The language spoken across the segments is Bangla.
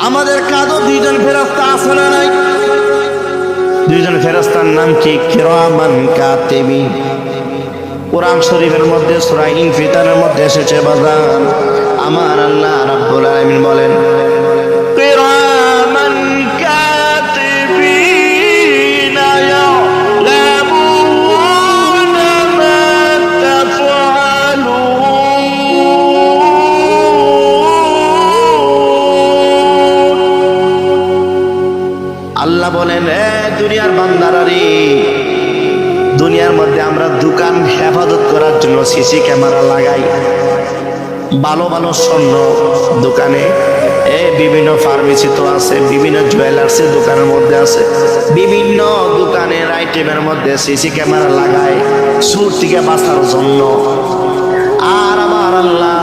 আমাদের কাঁধও দুইজন ফেরেশতা আছে না নাই? দুইজন ফেরেশতার নাম কি? কিরামান কাতিবিন। কোরআন শরীফের মধ্যে সূরা ইনফিতারের মধ্যে এসেছে বাজান। আমার আল্লাহ রাব্বুল আলামিন বলেন কিরামান কাতিবিন ইয়ালামুনা মা তাফআলুন। আল্লাহ বলেন, এ দুনিয়ার বান্দারা রে, দুনিয়ার মধ্যে আমরা দোকান হেফাজত করার জন্য সিসি ক্যামেরা লাগাই। ভালো ভালো স্বর্ণ দোকানে, বিভিন্ন ফার্মেসি তো আছে, বিভিন্ন জুয়েলার্সের দোকানের মধ্যে আছে, বিভিন্ন দোকানের আইটেমের মধ্যে সিসি ক্যামেরা লাগায় চোর থেকে বাঁচার জন্য। আর আমার আল্লাহ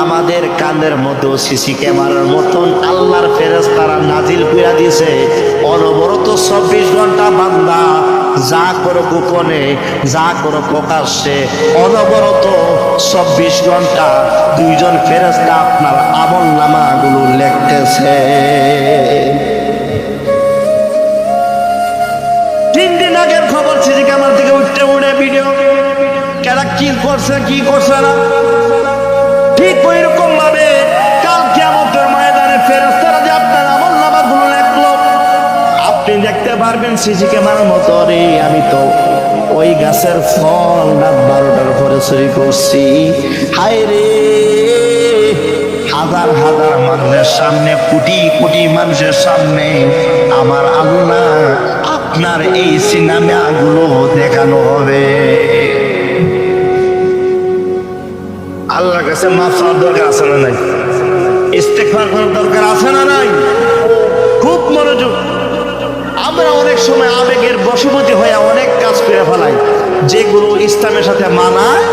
আমাদের কানের মতো সিসি ক্যামেরার মতন আল্লাহর ফেরেশতারা নাজিল কইরা দিয়েছে। অনবরত 24 ঘন্টা বান্দা যা করো গোপনে, যা করো প্রকাশ্যে, অনবরত 24 ঘন্টা দুইজন ফেরেশতা আপনার আমল নামাগুলো লিখতেছে। 3 দিন আগের খবর সিসি ক্যামেরা থেকে উঠে ভিডিও কেডা কি করছে কি করছে না। ঠিক ওইরকম ভাবে কাল কিয়ামতের ময়দানে ফেরেশতারা যে আপনার আমল নামাগুলো লিখলো, আপনি দেখতে পারবেন সিসি ক্যামেরার মতো, রে আমি তো ওই গাছের ফল রাত 12টার পরে চুরি করছি। হায় রে, হাজার হাজার মানুষের সামনে, কোটি কোটি মানুষের সামনে আমার আল্লাহ আপনার এই সিনেমাগুলো দেখানো হবে। আল্লাহর কাছে মাফ চাওয়ার দরকার আছে না নাই? ইস্তেগফার করার দরকার আছে না নাই? খুব মনোযোগ। আমরা অনেক সময় আবেগের বশবর্তী হয়ে অনেক কাজ করে ফেলাই যেগুলো ইসলামের সাথে মানায়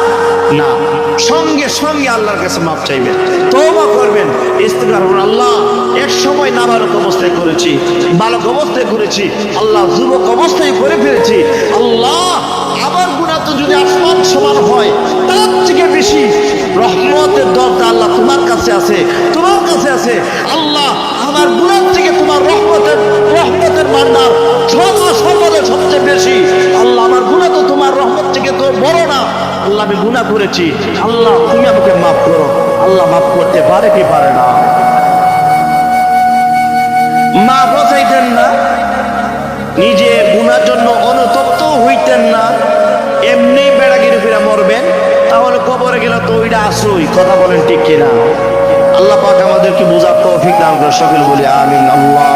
না। সঙ্গে সঙ্গে আল্লাহর কাছে মাফ চাইবেন, তওবা করবেন, ইস্তেগফার করবেন। আল্লাহ, এক সময় নাবালক অবস্থায় করেছি, বালক অবস্থায় করেছি, আল্লাহ যুবক অবস্থায় করে ফেলেছি। আল্লাহ, আমার গুনাহ তো যদি আসমান সমান হয়, তার থেকে বেশি রহমতের দরজা আল্লাহ তোমার কাছে আছে, তোমার কাছে আছে। আল্লাহ, আমার গুনাহ থেকে তোমার রহমতের ভান্ডার সর্বদা সবচেয়ে বেশি। আল্লাহ, আমার গুনাহ তো তোমার রহমত থেকে তো বড় না। আল্লাহ, আমি গুনাহ করেছি, আল্লাহ তুমি আমাকে মাফ করো। আল্লাহ মাফ করতে পারে কি পারে না? মাফ চাইতেন না, নিজে গুনার জন্য অনুতপ্ত হইতেন না, এমনি বেড়াগিরি ফিরা মরবেন, তাহলে কবরে গেলে তো ওইটা আসুই। কথা বলেন ঠিক কিনা? আল্লাহ পাক আমাদেরকে বোঝার তৌফিক দান করে। সকল বলি আমিন। আল্লাহ